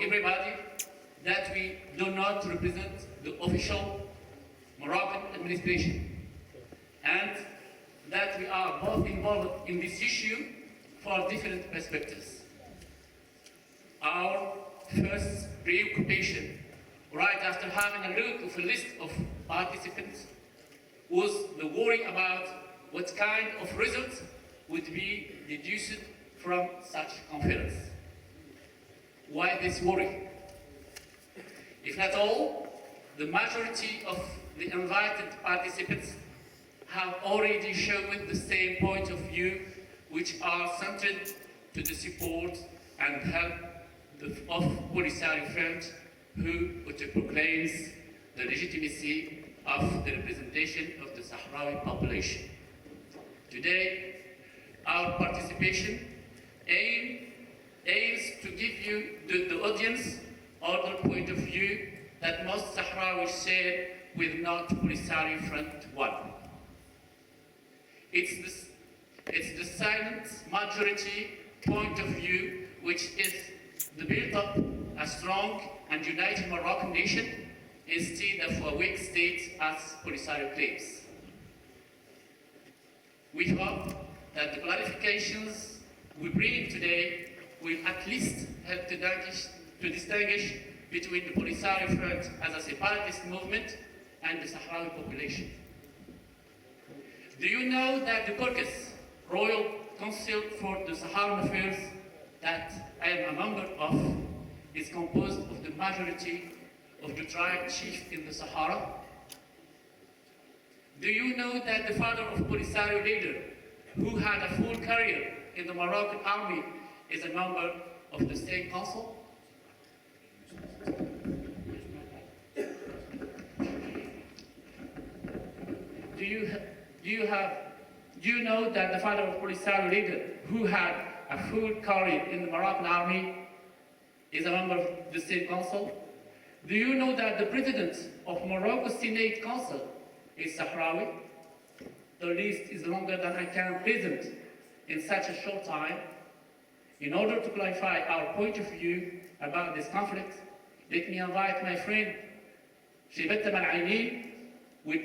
everybody that we do not represent the official Moroccan administration, and that we are both involved in this issue for different perspectives. Our first preoccupation, right after having a look at a list of participants, was the worry about what kind of results would be deduced from such conference. Why this worry? If not all, the majority of the invited participants have already shown the same point of view, which are centered to the support and help of Polisario Front, who proclaims the legitimacy of the representation of the Sahrawi population. Today, our participation aims to give you, the audience, other point of view that most Sahrawis share with not Polisario Front 1. It's the silent majority point of view which is the build-up a strong and united Moroccan nation instead of a weak state as Polisario claims. We hope that the clarifications we bring today will at least help to distinguish between the Polisario Front as a separatist movement and the Sahrawi population. Do you know that the caucus, Royal Council for the Saharan Affairs, that I am a member of, is composed of the majority of the tribe chiefs in the Sahara? Do you know that the father of Polisario leader, who had a full career in the Moroccan army, is a member of the same council? Do you know that the father of Polisario leader, who had a full career in the Moroccan army, is a member of the same council? Do you know that the president of Morocco's Senate Council is Sahrawi? The list is longer than I can present in such a short time. In order to clarify our point of view about this conflict, let me invite my friend Shebat Al-Aini, with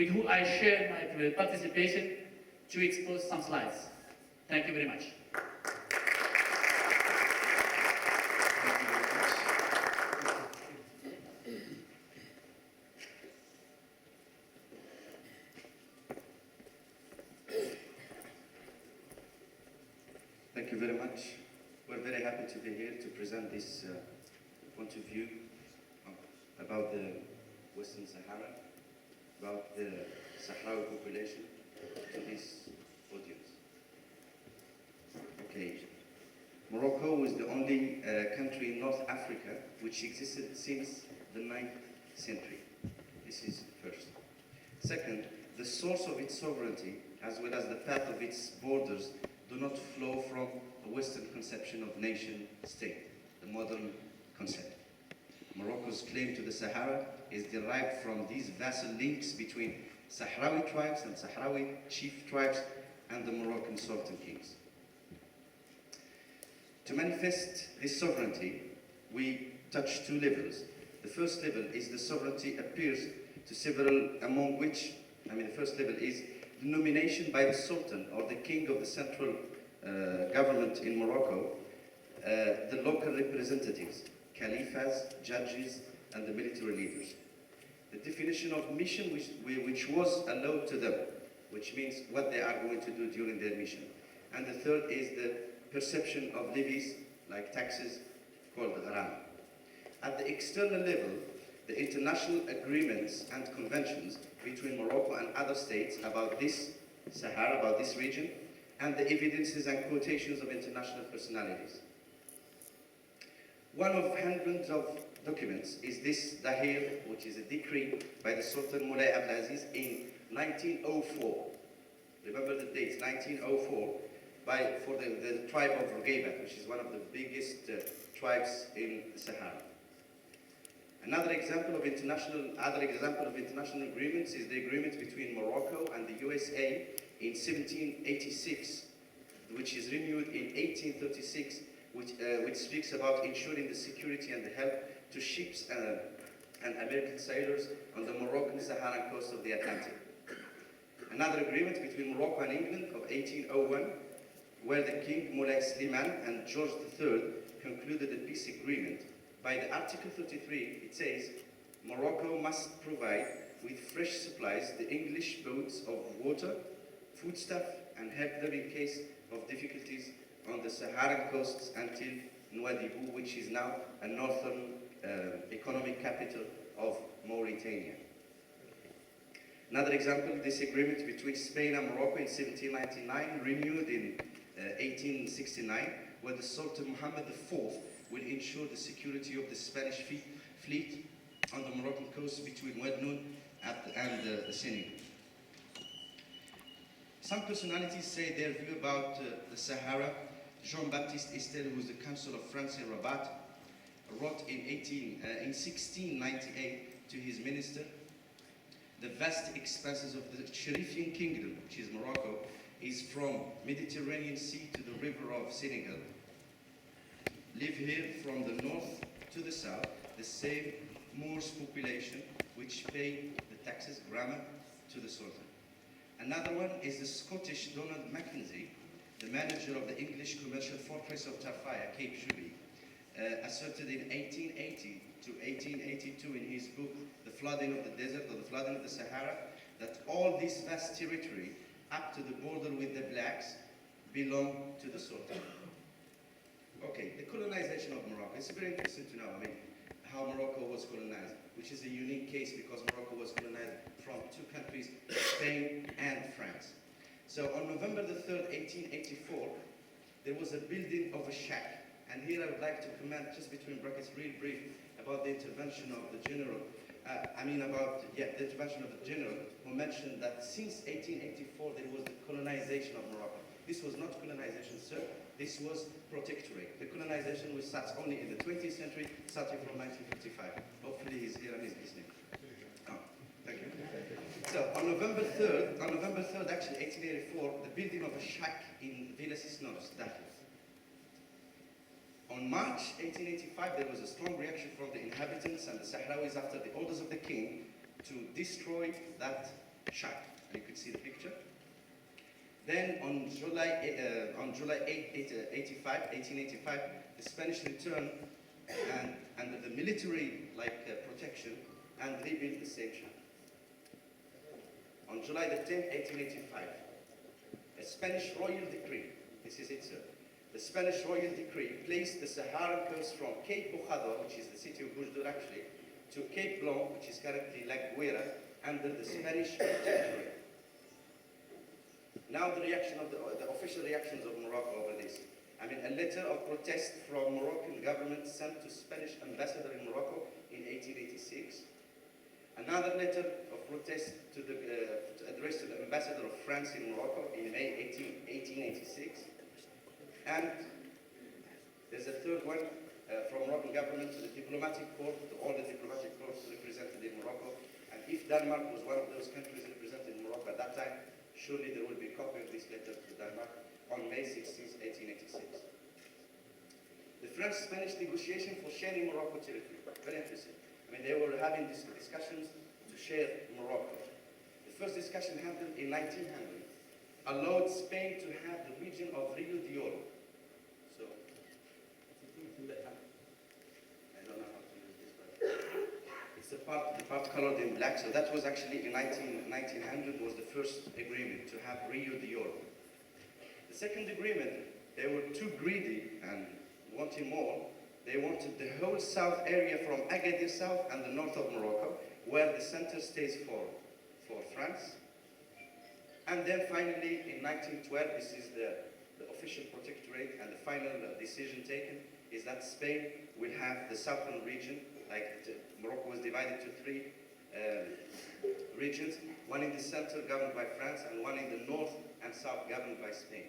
who I share my participation, to expose some slides. Thank you very much. Thank you very much. We're very happy to be here to present this point of view about the Western Sahara, about the Sahrawi population to this audience. Okay. Morocco is the only country in North Africa which existed since the 9th century. This is first. Second, the source of its sovereignty, as well as the path of its borders, do not flow from a Western conception of nation-state, the modern concept. Morocco's claim to the Sahara is derived from these vassal links between Sahrawi tribes and Sahrawi chief tribes and the Moroccan Sultan kings. To manifest this sovereignty, we touch two levels. The first level is the sovereignty appears to several, among which, the first level is the nomination by the Sultan or the king of the central government in Morocco, the local representatives, caliphs, judges, and the military leaders. The definition of mission which was allowed to them, which means what they are going to do during their mission. And the third is the perception of levies, like taxes, called gharam. At the external level, the international agreements and conventions between Morocco and other states about this Sahara, about this region, and the evidences and quotations of international personalities. One of hundreds of documents is this Dahir, which is a decree by the Sultan Moulay Abdelaziz in 1904. Remember the dates, 1904, for the tribe of Rugaybat, which is one of the biggest tribes in the Sahara. Other example of international agreements is the agreement between Morocco and the USA in 1786, which is renewed in 1836 which speaks about ensuring the security and the help to ships and American sailors on the Moroccan Saharan coast of the Atlantic. Another agreement between Morocco and England of 1801, where the King Moulay Slimane and George III concluded a peace agreement. By the Article 33, it says, Morocco must provide with fresh supplies the English boats of water, foodstuff, and help them in case of difficulties on the Saharan coasts until Nouadhibou, which is now a northern economic capital of Mauritania. Another example, this agreement between Spain and Morocco in 1799, renewed in 1869, where the Sultan Mohammed IV will ensure the security of the Spanish fleet on the Moroccan coast between Wednoun and the Senegal. Some personalities say their view about the Sahara. Jean-Baptiste Estel, who was the Consul of France in Rabat, wrote in 1698 to his minister, the vast expanses of the Sharifian kingdom, which is Morocco, is from Mediterranean Sea to the river of Senegal. Live here from the north to the south, the same Moors population which pay the taxes, grammar, to the Sultan. Another one is the Scottish Donald Mackenzie, the manager of the English commercial fortress of Tafaya, Cape Julie, asserted in 1880 to 1882 in his book, The Flooding of the Desert or The Flooding of the Sahara, that all this vast territory up to the border with the blacks belong to the Sultan. Okay, the colonization of Morocco. It's very interesting to know, how Morocco was colonized, which is a unique case because Morocco was colonized from two countries, Spain and France. So on November the 3rd, 1884, there was a building of a shack. And here I would like to comment, just between brackets, real brief, about the intervention of the general. The intervention of the general, who mentioned that since 1884 there was the colonization of Morocco. This was not colonization, sir. This was protectorate. The colonization which starts only in the 20th century, starting from 1955. Hopefully he's here and he's listening. Oh, thank you. So on November 3rd, actually 1884, the building of a shack in Villa Cisneros, Dakhla. On March 1885, there was a strong reaction from the inhabitants and the Sahrawis after the orders of the king to destroy that shack. And you could see the picture. Then on July 8, 1885, the Spanish returned and under the military protection and rebuilt the same shack. On July the 10th, 1885, a Spanish royal decree, this is it, sir. The Spanish royal decree placed the Saharan coast from Cape Bojador, which is the city of Bujdur actually, to Cape Blanc, which is currently La Guera, under the Spanish protectorate. Now the reaction of the official reactions of Morocco over this. A letter of protest from Moroccan government sent to Spanish ambassador in Morocco in 1886. Another letter of protest addressed to the ambassador of France in Morocco in May 1886. And there's a third one from Moroccan government to the diplomatic corps, to all the diplomatic corps represented in Morocco. And if Denmark was one of those countries represented in Morocco at that time, surely there will be a copy of this letter to Denmark on May 16, 1886. The French-Spanish negotiation for sharing Morocco territory. Very interesting. They were having discussions to share Morocco. The first discussion happened in 1900. Allowed Spain to have the region of Rio de Oro. So, I don't know how to use this, but it's the part colored in black. So that was actually in 1900 was the first agreement to have Rio de Oro. The second agreement, they were too greedy and wanting more. They wanted the whole south area from Agadir south and the north of Morocco, where the center stays for France. And then finally, in 1912, this is the official protectorate, and the final decision taken is that Spain will have the southern region, Morocco was divided to three regions, one in the center governed by France, and one in the north and south governed by Spain.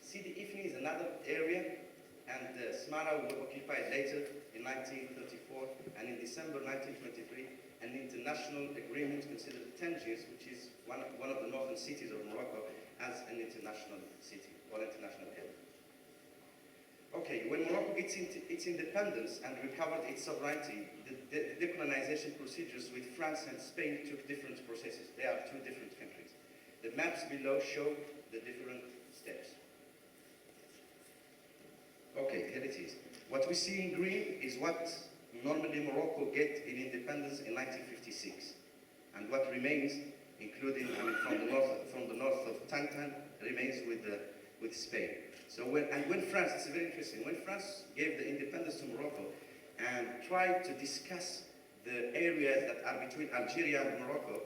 Sidi Ifni is another area, and Smara will occupy it later in 1934, and in December 1923, an international agreement considered Tangiers, which is one of the northern cities of Morocco, as an international city or international area. Okay, when Morocco gets its independence and recovered its sovereignty, the decolonization procedures with France and Spain took different processes. They are two different countries. The maps below show the different steps. Okay, here it is. What we see in green is what normally Morocco get in independence in 1956, and what remains, including from the north of Tantan, remains with Spain. So when France, it's very interesting. When France gave the independence to Morocco and tried to discuss the areas that are between Algeria and Morocco,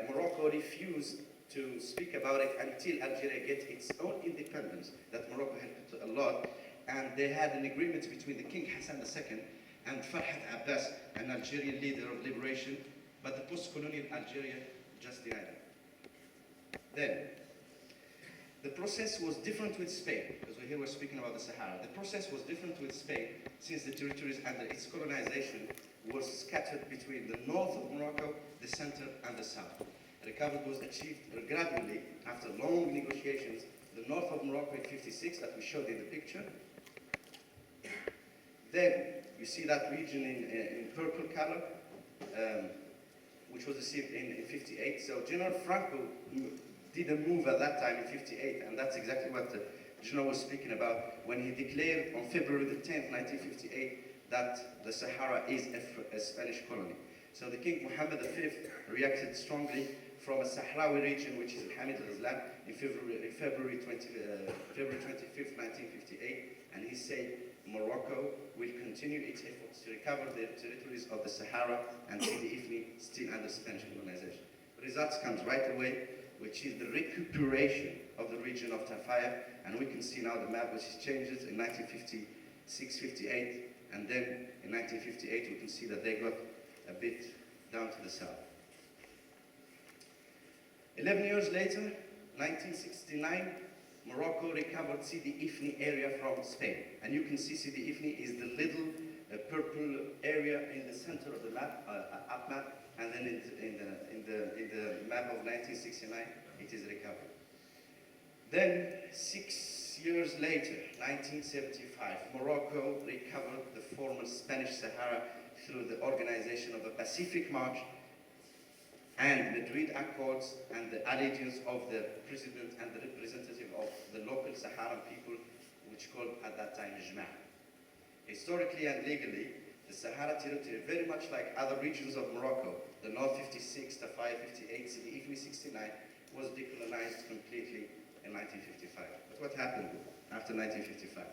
Morocco refused to speak about it until Algeria gets its own independence. That Morocco helped a lot. And they had an agreement between the King Hassan II and Farhat Abbas, an Algerian leader of liberation, but the post-colonial Algeria just denied it. Then, the process was different with Spain, because here we're speaking about the Sahara. The process was different with Spain since the territories under its colonization was scattered between the north of Morocco, the center, and the south. Recovery was achieved gradually after long negotiations. The north of Morocco in 56 that we showed in the picture. Then you see that region in purple color, which was received in 58. So General Franco did a move at that time in 58, and that's exactly what the General was speaking about when he declared on February the 10th, 1958, that the Sahara is a Spanish colony. So the King Mohammed V reacted strongly from a Sahrawi region, which is Hamid al-Islam, in February 25th, 1958, and he said Morocco will continue its efforts to recover the territories of the Sahara and Sidi Ifni still under Spanish colonization. The results comes right away, which is the recuperation of the region of Tafaya, and we can see now the map which changes in 1956-58, and then in 1958 we can see that they got a bit down to the south. 11 years later, 1969, Morocco recovered Sidi Ifni area from Spain. And you can see Sidi Ifni is the little purple area in the center of the map, up map, and then in the map of 1969, it is recovered. Then, 6 years later, 1975, Morocco recovered the former Spanish Sahara through the organization of a Pacific March and Madrid Accords and the allegiance of the president and the representative of the local Saharan people, which called at that time Jma'. Historically and legally, the Sahara territory, very much like other regions of Morocco, the North 56, Tafaya 58, Sidi Ifni 69, was decolonized completely in 1955. But what happened after 1955?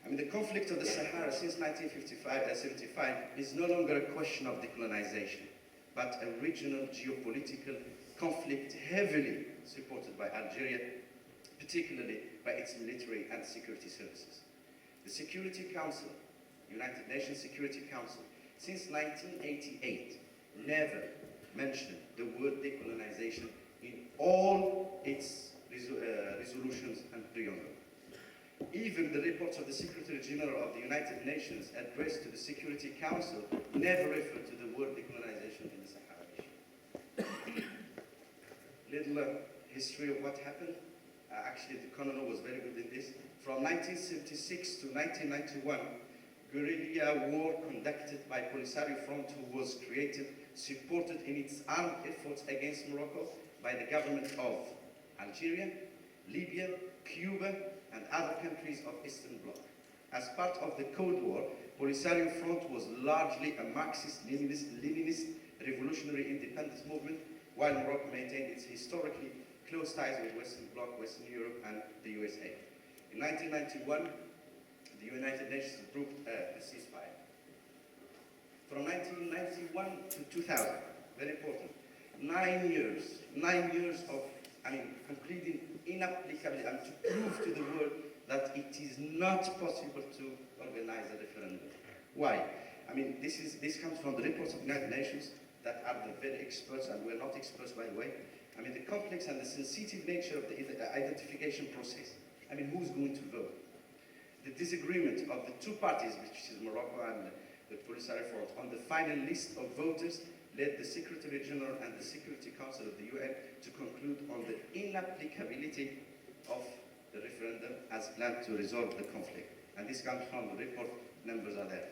I mean, the conflict of the Sahara since 1975 is no longer a question of decolonization, but a regional geopolitical conflict heavily supported by Algeria, particularly by its military and security services. The Security Council, United Nations Security Council, since 1988, never mentioned the word decolonization in all its resolutions and preamble. Even the reports of the Secretary General of the United Nations addressed to the Security Council never referred to the word decolonization in the Sahara issue. Little history of what happened. Actually, the colonel was very good in this. From 1976 to 1991, guerrilla war conducted by Polisario Front, who was created, supported in its armed efforts against Morocco by the government of Algeria, Libya, Cuba, and other countries of Eastern Bloc. As part of the Cold War, Polisario Front was largely a Marxist-Leninist revolutionary independence movement, while Morocco maintained its historically close ties with Western Bloc, Western Europe, and the USA. In 1991, the United Nations approved a ceasefire. From 1991 to 2000, very important, 9 years of, completing inapplicability, and to prove to the world that it is not possible to organize a referendum. Why? This comes from the reports of the United Nations that are the very experts, and we're not experts, by the way. The complex and the sensitive nature of the identification process. Who's going to vote? The disagreement of the two parties, which is Morocco and the Polisario Front, on the final list of voters led the Secretary General and the Security Council of the UN to conclude on the inapplicability of the referendum as planned to resolve the conflict. And this comes from the report, numbers are there.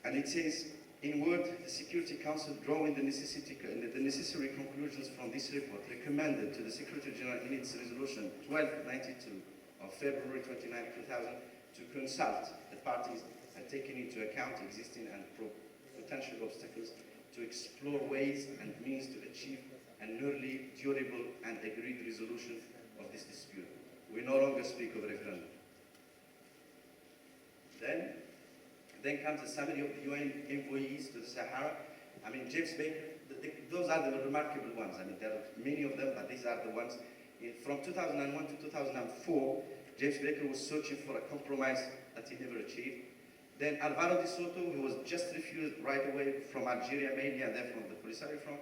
And it says, in word, the Security Council, drawing the necessary conclusions from this report, recommended to the Secretary General in its resolution 1292 of February 29, 2000, to consult the parties and taking into account existing and potential obstacles to explore ways and means to achieve an early, durable and agreed resolution of this dispute. We no longer speak of referendum. Then comes a summary of the UN envoyees to the Sahara. I mean, James Baker, those are the remarkable ones. I mean, there are many of them, but these are the ones. From 2001 to 2004, James Baker was searching for a compromise that he never achieved. Then Alvaro de Soto, who was just refused right away from Algeria mainly, and then from the Polisario front.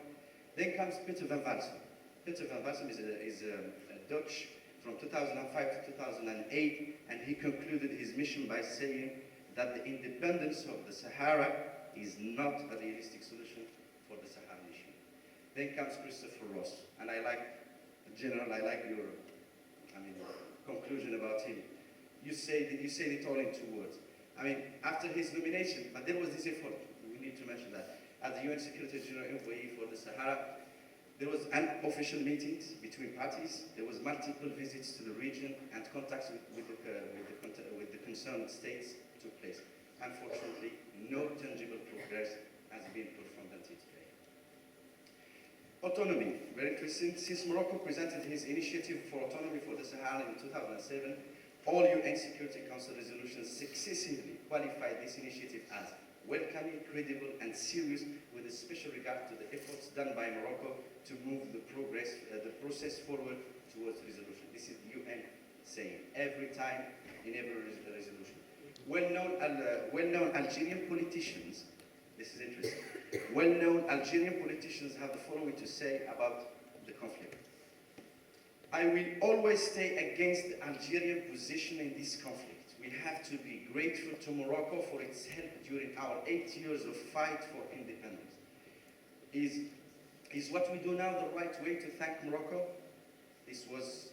Then comes Peter van Walsum. Peter van Walsum is a Dutch from 2005 to 2008, and he concluded his mission by saying that the independence of the Sahara is not a realistic solution for the Saharan issue. Then comes Christopher Ross, and I like your conclusion about him. You said it all in 2 words. I mean, after his nomination, but there was this effort, we need to mention that, as the UN Secretary General envoy for the Sahara, there was unofficial meetings between parties, there was multiple visits to the region, and contacts with the concerned states took place. Unfortunately, no tangible progress has been performed until today. Autonomy, very interesting. Since Morocco presented his initiative for autonomy for the Sahara in 2007, all UN Security Council resolutions successively qualified this initiative as welcoming, credible, and serious, with a special regard to the efforts done by Morocco to move the process forward towards resolution. This is the UN saying every time in every resolution. Well-known Algerian politicians, this is interesting, well-known Algerian politicians have the following to say about the conflict. I will always stay against the Algerian position in this conflict. We have to be grateful to Morocco for its help during our 8 years of fight for independence. Is what we do now the right way to thank Morocco? This was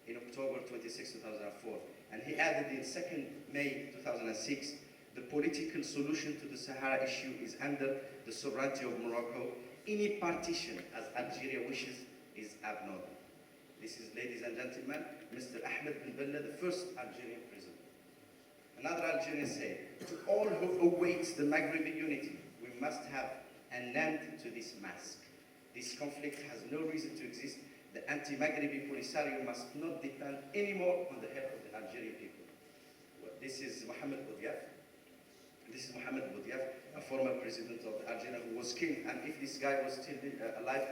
in October 26, 2004. And he added in 2nd May 2006, the political solution to the Sahara issue is under the sovereignty of Morocco. Any partition, as Algeria wishes, is abnormal. This is, ladies and gentlemen, Mr. Ahmed Ben Bella, the first Algerian president. Another Algerian said, to all who await the Maghrebi unity, we must have an end to this mask. This conflict has no reason to exist. The anti-Maghrebi Polisario must not depend anymore on the help of the Algerian people. Well, this is Mohamed Boudiaf. This is Mohamed Boudiaf, a former president of Algeria who was killed. And if this guy was still alive,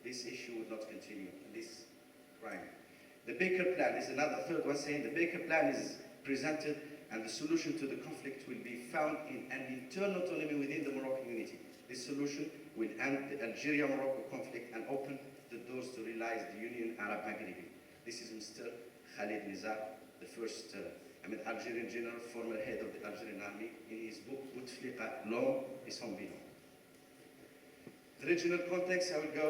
this issue would not continue, this crime. The Baker Plan is another third one saying the Baker Plan is presented and the solution to the conflict will be found in an internal autonomy within the Moroccan unity. This solution will end the Algeria-Morocco conflict and open the doors to realize the Union Arab Maghrebi. This is Mr. Khalid Nizar, the first Algerian general, former head of the Algerian army, in his book, Bouteflika, L'Homme et son bilan. The regional context, I will go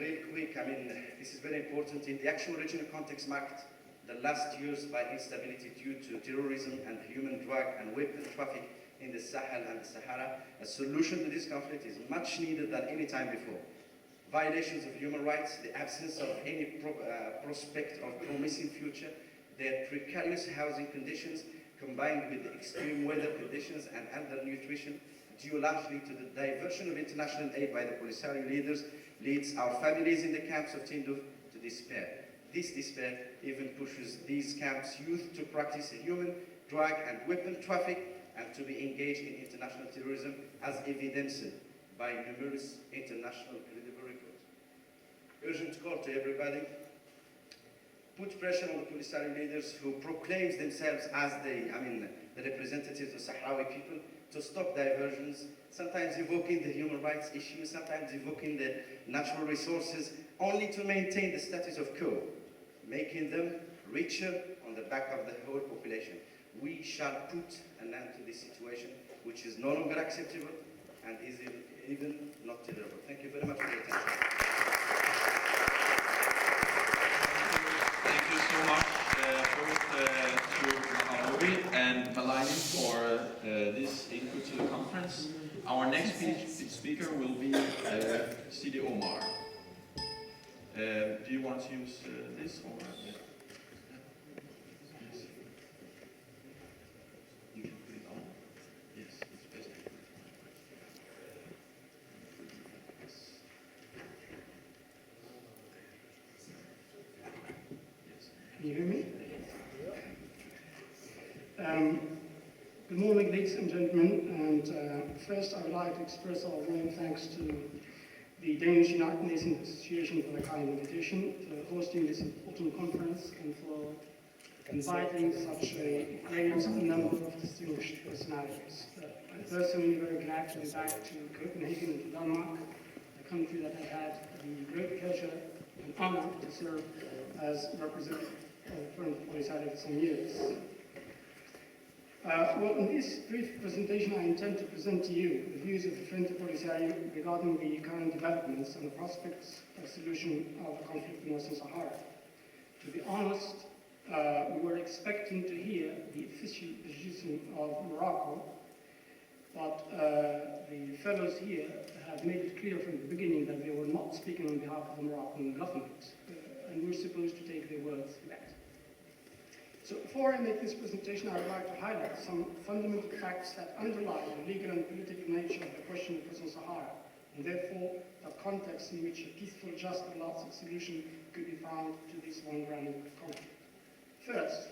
real quick. This is very important. In the actual regional context marked the last years by instability due to terrorism and human drug and weapon traffic in the Sahel and the Sahara, a solution to this conflict is much needed than any time before. Violations of human rights, the absence of any prospect of promising future, their precarious housing conditions combined with the extreme weather conditions and undernutrition due largely to the diversion of international aid by the Polisario leaders leads our families in the camps of Tindouf to despair. This despair even pushes these camps' youth to practice human, drug and weapon traffic and to be engaged in international terrorism as evidenced by numerous international credible reports. Urgent call to everybody, put pressure on the Polisario leaders who proclaim themselves as the representatives of Sahrawi people to stop diversions, sometimes evoking the human rights issues, sometimes evoking the natural resources, only to maintain the status of quo, making them richer on the back of the whole population. We shall put an end to this situation, which is no longer acceptable and is even not tolerable. Thank you very much for your attention. Thank you so much, both to Mahmoudi and this input to the conference. Our next speaker will be Sidi Omar. Do you want to use this or? Yes. You can put it on. Yes, it's best. Can you hear me? Good morning, ladies and gentlemen. And first, I would like to express our warm thanks to the Danish United Nations Association for the kind invitation, for hosting this important conference, and for inviting such a great number of distinguished personalities. I'm personally very glad to be back to Copenhagen and to Denmark, a country that I had the great pleasure and honor to serve as representative of the والبوليزاريو for some years. Well, in this brief presentation, I intend to present to you the views of the والبوليزاريو regarding the current developments and the prospects of solution of the conflict in Western Sahara. To be honest, we were expecting to hear the official position of Morocco, but the fellows here have made it clear from the beginning that they were not speaking on behalf of the Moroccan government, and we're supposed to take their words for that. So before I make this presentation, I would like to highlight some fundamental facts that underlie the legal and political nature of the question of Western Sahara, and therefore the context in which a peaceful, just and lasting solution could be found to this long-running conflict. First,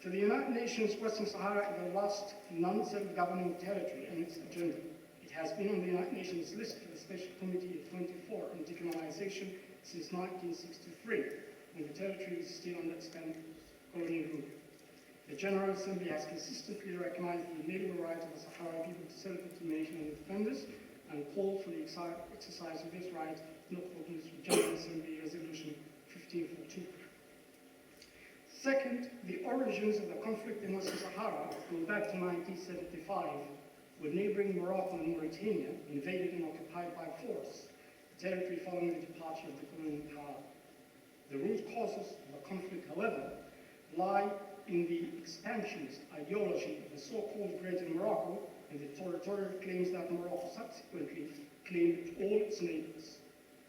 for the United Nations, Western Sahara is the last non-self-governing territory on its agenda. It has been on the United Nations list for the Special Committee of 24 on decolonization since 1963, when the territory was still under Spanish colonial rule. The General Assembly has consistently recognized the inalienable right of the Sahrawi people to self-determination and independence, and called for the exercise of this right in accordance with General Assembly Resolution 1542. Second, the origins of the conflict in Western Sahara go back to 1975, when neighboring Morocco and Mauritania invaded and occupied by force the territory following the departure of the colonial power. The root causes of the conflict, however, lie in the expansionist ideology of the so-called Greater Morocco and the territorial claims that Morocco subsequently claimed all its neighbors.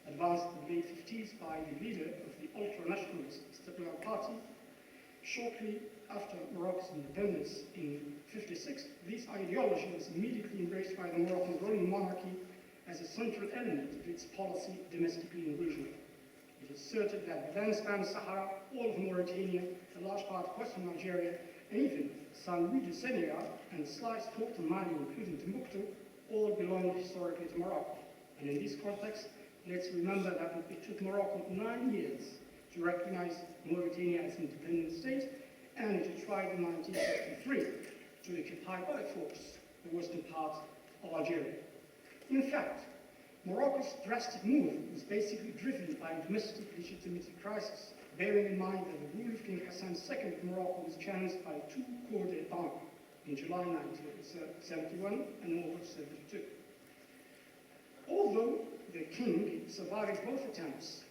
Advanced in the late 50s by the leader of the ultra-nationalist Istiqlal Party, shortly after Morocco's independence in 1956, this ideology was immediately embraced by the Moroccan ruling monarchy as a central element of its policy domestically and regionally. It asserted that the then Spanish Sahara, all of Mauritania, a large part of western Nigeria, and even Saint Louis de Senegal and sliced northern Mali, including Timbuktu, all belonged historically to Morocco. And in this context, let's remember that it took Morocco 9 years to recognize Mauritania as an independent state, and it tried in 1963 to occupy by force the western part of Algeria. In fact, Morocco's drastic move was basically driven by a domestic legitimacy crisis, bearing in mind that the rule of King Hassan II of Morocco was challenged by two coups d'etat in July 1971 and August 1972. Although the king survived both attempts,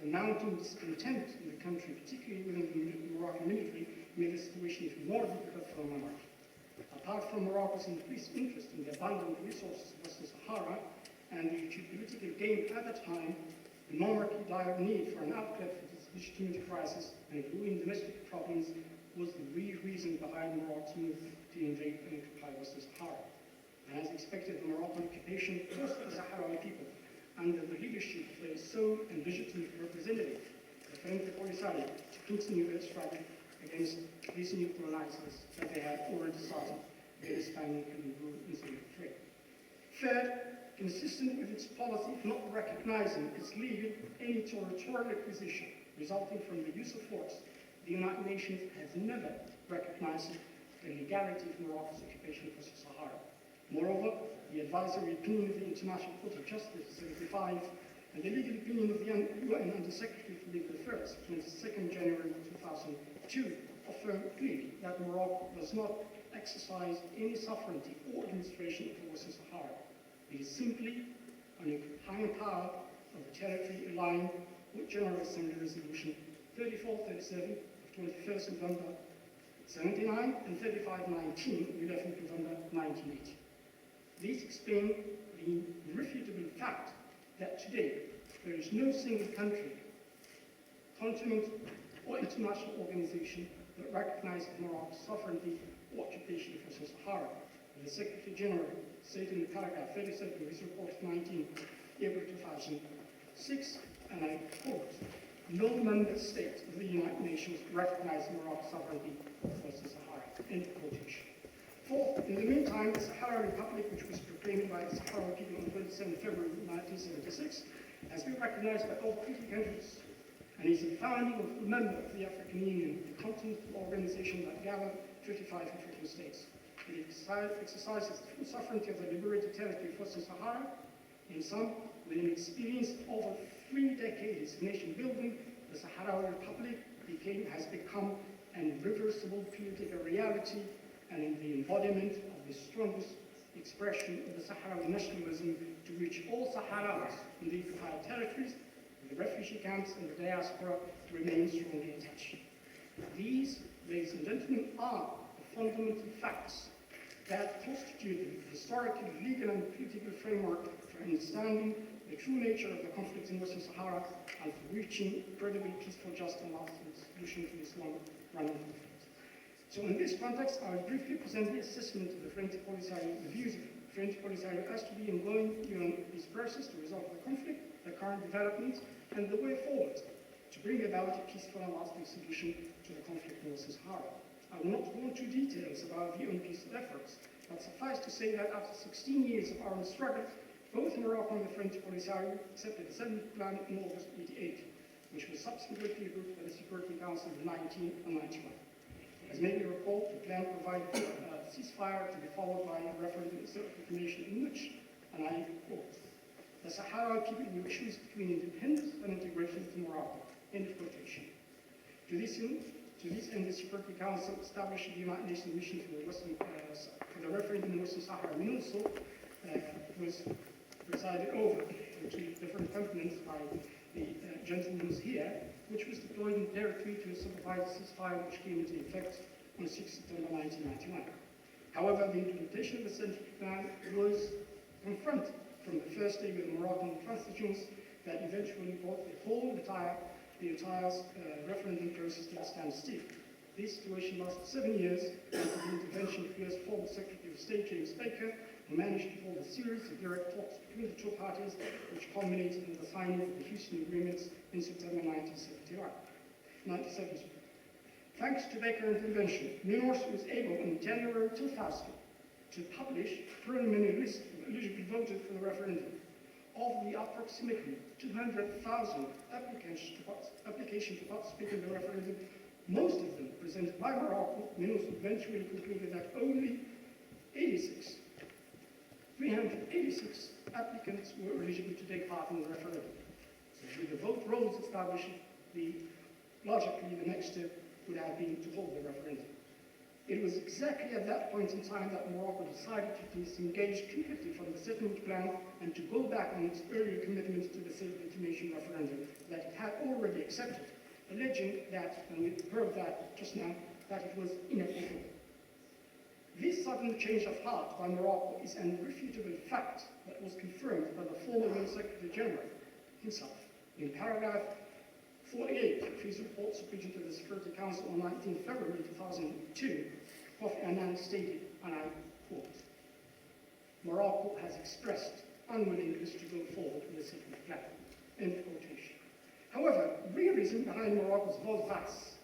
the mounting discontent in the country, particularly within the Moroccan military, made the situation even more difficult for the monarch. Apart from Morocco's increased interest in the abundant resources of Western Sahara and the geopolitical game at the time, the monarchy's dire need for an outlet for this legitimacy crisis and brewing domestic problems was the real reason behind Morocco's move to invade and occupy Western Sahara. And as expected, the Moroccan occupation forced the Sahrawi people under the leadership of their sole and legitimate representative, the والبوليزاريو, to continue their struggle against these new colonizers that they had already started with the Spanish colonial rule in 1973. Third, consistent with its policy of not recognizing as legal any territorial acquisition resulting from the use of force, the United Nations has never recognized the legality of Morocco's occupation of Western Sahara. Moreover, the advisory opinion of the International Court of Justice, 75, and the legal opinion of the UN Under-Secretary for Legal Affairs, 22nd January 2002, affirmed clearly that Morocco does not exercise any sovereignty or administration of the Western Sahara. It is simply an occupying power of the territory aligned with General Assembly Resolution 3437 of 21st November 79 and 3519, 11th November 1980. These explain the irrefutable fact that today there is no single country, continent, or international organization that recognizes Morocco's sovereignty or occupation for Sahara. The Secretary General stated in paragraph 37 of his report of 19 April 2006, and I quote, "No member state of the United Nations recognizes Morocco's sovereignty for Sahara." End quotation. Fourth, in the meantime, the Sahara Republic, which was proclaimed by the Sahara people on 27 February 1976, has been recognized by over 50 countries, and is a founding member of the African Union, a continental organization that gathered 55 African states. It exercises the full sovereignty of the liberated territory for Sahara. In sum, with an experience of over 3 decades of nation building, the Sahrawi Republic has become an irreversible political reality and in the embodiment of the strongest expression of the Sahrawi nationalism to which all Sahrawis in the occupied territories, the refugee camps and the diaspora remain strongly attached. These, ladies and gentlemen, are the fundamental facts that constitute the historical, legal and political framework for understanding the true nature of the conflict in Western Sahara and for reaching credible, peaceful, just and lasting solution to this long-running conflict. So in this context, I will briefly present the assessment of the Polisario, the views of the Polisario as to the ongoing this process to resolve the conflict, the current developments, and the way forward to bring about a peaceful and lasting solution to the conflict in Western Sahara. I will not go into details about the peaceful efforts, but suffice to say that after 16 years of armed struggle, both Morocco and the French Polisario accepted the settlement plan in August 1988, which was subsequently approved by the Security Council in 1991. As may be recalled, the plan provided a ceasefire to be followed by a referendum and self-determination in which, and I quote, "The Sahrawi people will choose between independence and integration to Morocco." End of quotation. To this end, the Security Council established the United Nations mission for the referendum in Western Sahara, and also was presided over to different components by the gentleman who's here, which was deployed in territory to supervise the ceasefire which came into effect on 6 September 1991. However, the implementation of the central plan was confronted from the first day with the Moroccan transitions that eventually brought the entire referendum process to a standstill. This situation lasted 7 years after the intervention of US former Secretary of State James Baker, who managed to hold a series of direct talks between the two parties, which culminated in the signing of the Houston Agreements in September 1970. Thanks to Baker's intervention, MINURS was able in January 2000 to publish a preliminary list of eligible voters for the referendum. Of the approximately 200,000 applications to participate in the referendum, most of them presented by Morocco, MINURS eventually concluded that only 386 applicants were eligible to take part in the referendum. So with the vote rolls established, logically the next step would have been to hold the referendum. It was exactly at that point in time that Morocco decided to disengage completely from the settlement plan and to go back on its earlier commitments to the self-determination referendum that it had already accepted, alleging that, and we heard that just now, that it was inapplicable. This sudden change of heart by Morocco is an irrefutable fact that was confirmed by the former Secretary General himself. In paragraph 48 of his report submitted to the Security Council on 19 February 2002, Kofi Annan stated, and I quote, "Morocco has expressed unwillingness to go forward with the settlement plan." End quotation. However, the real reason behind Morocco's vote-face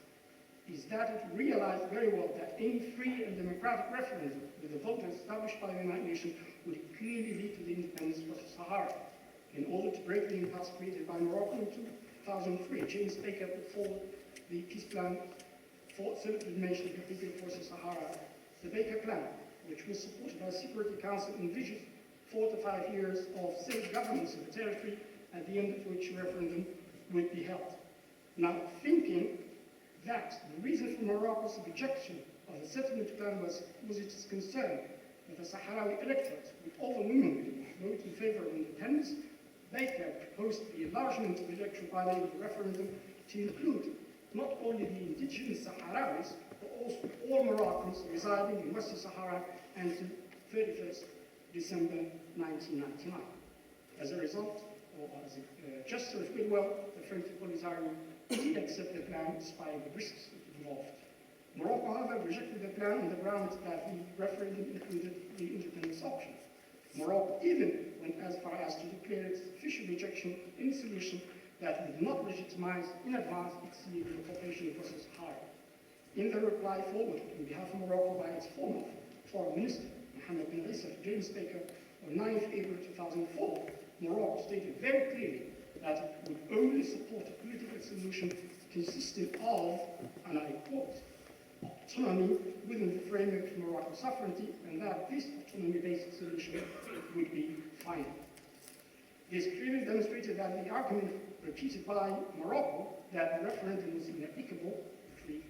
is that it realized very well that any free and democratic referendum with the voters established by the United Nations would clearly lead to the independence of Sahara. In order to break the impasse created by Morocco in 2003, James Baker put forward the peace plan for self-determination of the people of Western Sahara. The Baker Plan, which was supported by the Security Council, envisioned 4 to 5 years of self-governance of the territory, at the end of which a referendum would be held. Now, thinking that the reason for Morocco's rejection of the settlement plan was its concern that the Sahrawi electorate would overwhelmingly vote in favor of independence, Baker proposed the enlargement of the electoral body of the referendum to include not only the indigenous Sahrawis, for all Moroccans residing in Western Sahara until 31st December 1999. As a result, or as a gesture of goodwill, the French Polisario did accept the plan despite the risks it involved. Morocco, however, rejected the plan on the grounds that the referendum included the independence option. Morocco even went as far as to declare its official rejection of any solution that would not legitimize in advance its legal occupation of Western Sahara. In the reply forwarded on behalf of Morocco by its former Foreign Minister, Mohammed bin Issa, James Baker, on 9th April 2004, Morocco stated very clearly that it would only support a political solution consisting of, and I quote, autonomy within the framework of Moroccan sovereignty, and that this autonomy-based solution would be final. This clearly demonstrated that the argument repeated by Morocco that the referendum was inapplicable, which we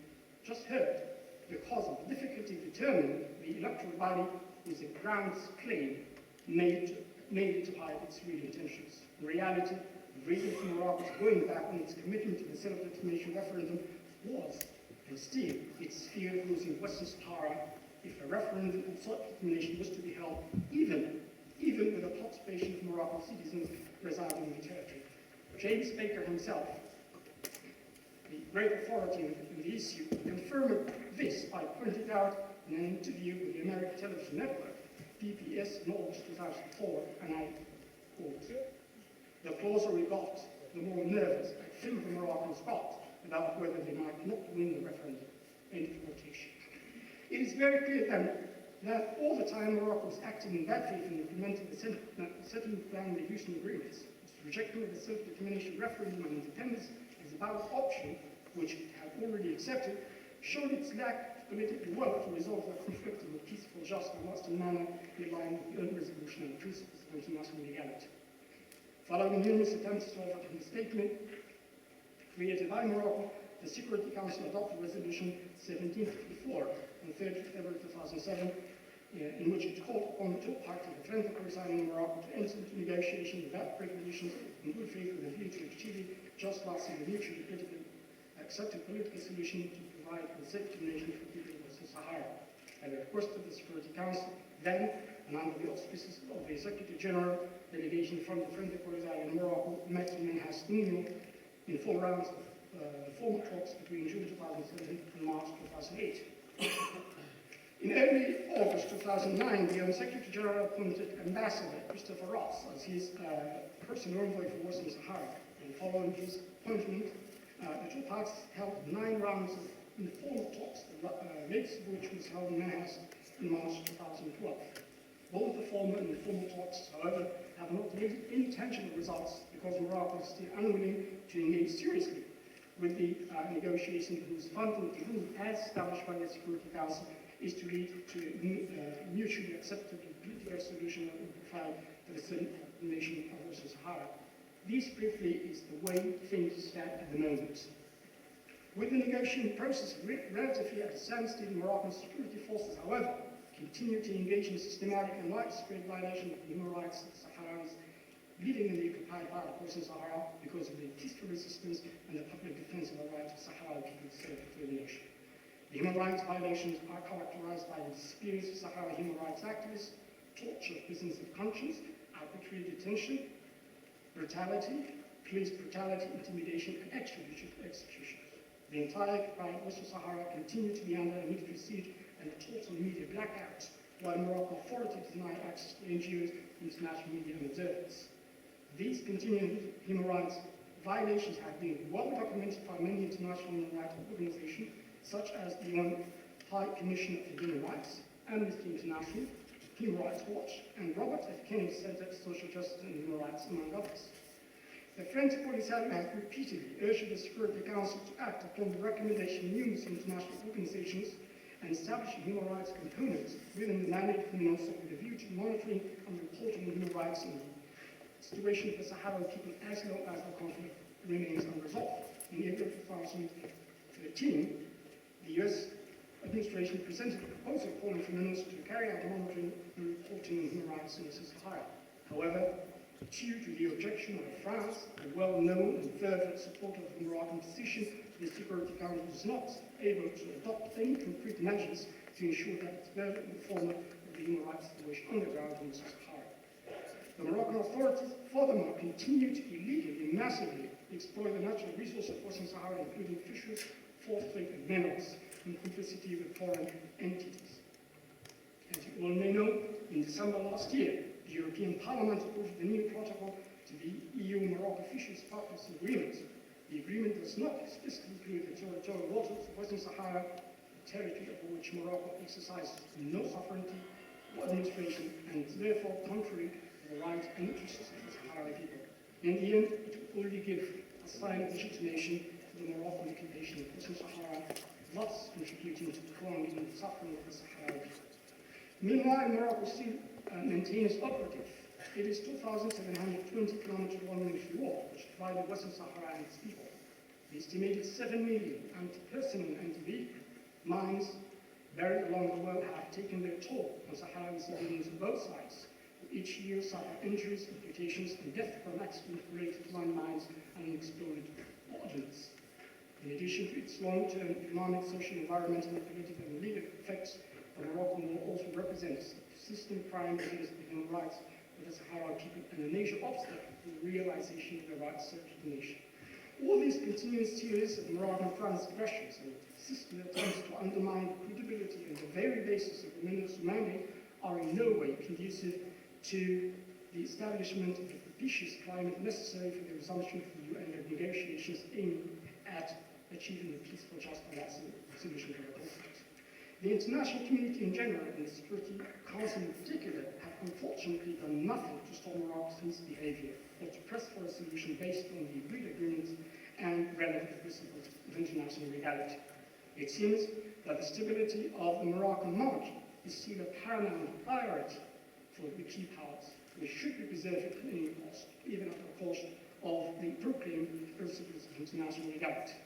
just heard, because of the difficulty determining the electoral body was a grounds claim made to hide its real intentions. In reality, the reason for Morocco's going back on its commitment to the self-determination referendum was, and still, its fear of losing Western Sahara if a referendum on self-determination was to be held, even with the participation of Moroccan citizens residing in the territory. James Baker himself, the great authority on the issue, confirmed this by pointing out in an interview with the American television network, PBS, in August 2004, and I quote, "The closer we got, the more nervous I think the Moroccans got about whether they might not win the referendum." End of quotation. It is very clear then that all the time Morocco was acting in bad faith in implementing the settlement plan and the Houston agreements. Its rejection of the self-determination referendum and independence as a ballot option, which it had already accepted, showed its lack of political will to resolve the conflict in a peaceful, just, and lasting manner in line with the UN resolution and the principles of international legality. Following numerous attempts to overcome the statement created by Morocco, the Security Council adopted Resolution 1754 on 30 February 2007, in which it called upon the two parties, the French Polisario and Morocco, to enter into negotiations without preconditions in good faith with a view to achieving just, lasting, and mutually accepted political solution to provide the self-determination for people of Western Sahara. At the request of the Security Council, then, and under the auspices of the Executive General, delegation from the French Polisario and Morocco met in Manhattan in 4 rounds of formal talks between June 2007 and March 2008. In early August 2009, the UN Secretary General appointed Ambassador Christopher Ross as his personal envoy for Western Sahara. And following his appointment, the two parties held 9 rounds of informal talks, the latest of which was held in Manhattan in March 2012. Both the formal and informal talks, however, have not yielded any tangible results because Morocco is still unwilling to engage seriously with the negotiations whose fundamental rule, as established by the Security Council, is to lead to a mutually acceptable political solution that will provide for the self-determination of Western Sahara. This, briefly, is the way things stand at the moment. With the negotiating process relatively at a standstill, Moroccan security forces, however, continue to engage in systematic and widespread violation of human rights of Sahrawis living in the occupied part of Western Sahara because of the peaceful resistance and the public defense of the rights of Sahrawi people to self-determination. The human rights violations are characterized by the disappearance of Sahrawi human rights activists, torture of prisoners of conscience, arbitrary detention, brutality, police brutality, intimidation, and extrajudicial executions. The entire occupied Western Sahara continues to be under a military siege and a total media blackout, while Moroccan authorities deny access to NGOs, international media, and observers. These continuing human rights violations have been well documented by many international human rights organizations, such as the UN High Commissioner for Human Rights, Amnesty International, Human Rights Watch, and Robert F. Kennedy Center for Social Justice and Human Rights, among others. The French Polisario has repeatedly urged the Security Council to act upon the recommendation of numerous international organizations and establish human rights components within the mandate of MINUSA with a view to monitoring and reporting on human rights in the situation of the Sahrawi people as long as the conflict remains unresolved. In April 2013, the US administration presented a proposal calling for MINUSA to carry out monitoring and reporting on human rights in the Sahara. However, due to the objection of France, a well-known and fervent supporter of the Moroccan position, the Security Council is not able to adopt any concrete measures to ensure that it's better informed of the human rights situation on the ground in the Sahara. The Moroccan authorities, furthermore, continue to illegally, massively exploit the natural resources of Western Sahara, including fisheries, forest trade, and minerals, in complicity with foreign entities. As you all may know, in December last year, the European Parliament approved the new protocol to the EU-Morocco Fisheries Partnership Agreement. The agreement does not explicitly include the territorial waters of Western Sahara, the territory over which Morocco exercises no sovereignty or administration, and is therefore contrary to the rights and interests of the Sahrawi people. In the end, it will only give a sign of legitimation to the Moroccan occupation of Western Sahara, thus contributing to prolonging the suffering of the Sahrawi people. Meanwhile, Morocco still maintains operative. It is 2,720 kilometers long length wall, which divided Western Sahara and its people. The estimated 7 million anti-personnel and anti-vehicle mines buried along the world have taken their toll on Sahrawi civilians on both sides, who each year suffer injuries, amputations, and death from accidents related to landmines and unexploded ordnance. In addition to its long-term economic, social, environmental, political, and legal effects, the Moroccan law also represents persistent crime against the human rights of the Sahrawi people and a major obstacle to the realization of their rights of self-determination. All these continuous series of Moroccan transgressions and persistent attempts to undermine the credibility and the very basis of the Minister's mandate are in no way conducive to the establishment of the propitious climate necessary for the resumption of the UN negotiations aiming at achieving a peaceful, just, and lasting solution to the conflict. The international community in general and the Security Council in particular have unfortunately done nothing to stop Morocco's misbehavior or to press for a solution based on the agreed agreements and relevant principles of international legality. It seems that the stability of the Moroccan monarchy is still a paramount priority for the key powers, which should be preserved at any cost, even at the cost of the proclaimed principles of international legality.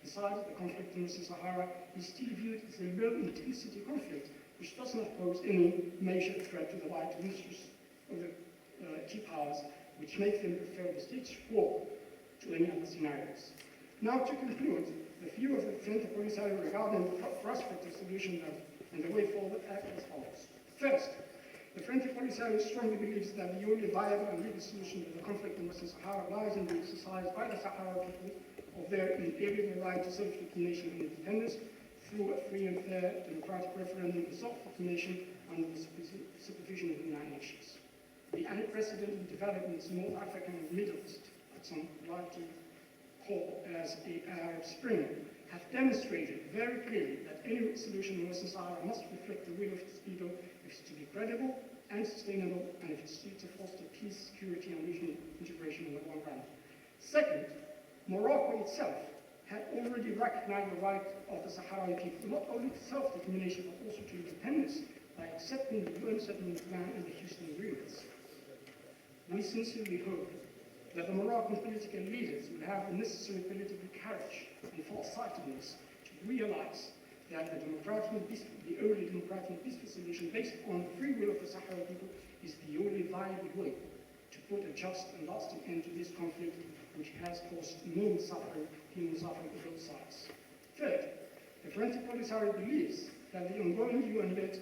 Besides, the conflict in Western Sahara is still viewed as a low-intensity conflict, which does not pose any major threat to the vital interests of the key powers, which make them prefer the status quo to any other scenarios. Now, to conclude, the view of the Frente Polisario regarding the prospective solution and the way forward are as follows. First, the Frente Polisario strongly believes that the only viable and legal solution to the conflict in Western Sahara lies in the exercise by the Sahrawi people of their inalienable right to self-determination and independence through a free and fair democratic referendum for self-determination under the supervision of the United Nations. The unprecedented developments in North Africa and the Middle East, that some like to call as the Arab Spring, have demonstrated very clearly that any solution in Western Sahara must reflect the will of its people if it's to be credible and sustainable, and if it's to foster peace, security, and regional integration in the long run. Second, Morocco itself had already recognized the right of the Sahrawi people not only to self-determination but also to independence by accepting the UN settlement plan and the Houston agreements. We sincerely hope that the Moroccan political leaders will have the necessary political courage and foresightedness to realize that the only democratic and peaceful solution based on the free will of the Sahrawi people is the only viable way to put a just and lasting end to this conflict, which has caused enormous suffering, human suffering on both sides. Third, the Frente Polisario believes that the ongoing UN-led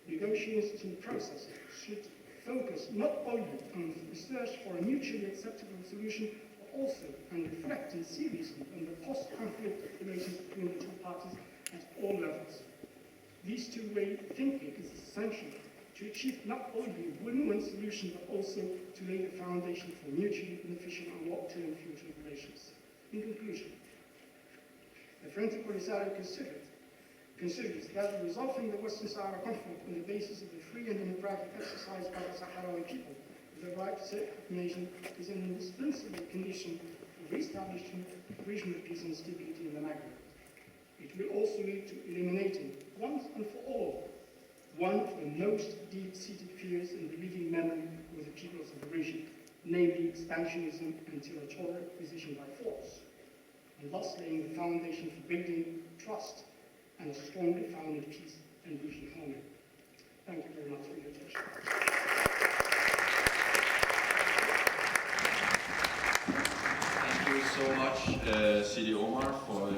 negotiation process should focus not only on the search for a mutually acceptable solution, but also on reflecting seriously on the post-conflict relations between the two parties at all levels. This two-way thinking is essential to achieve not only a win-win solution, but also to lay the foundation for mutually beneficial and long-term future relations. In conclusion, the Frente Polisario considers that resolving the Western Sahara conflict on the basis of the free and democratic exercise by the Sahrawi people of the right to self-determination is an indispensable condition for re-establishing regional peace and stability in the Maghreb. It will also lead to eliminating, once and for all, one of the most deep-seated fears in the living memory of the peoples of the region, namely expansionism and territorial acquisition by force, and thus laying the foundation for building trust and a strongly founded peace and regional harmony. Thank you very much for your attention. Thank you. you so much, Sidi Omar, for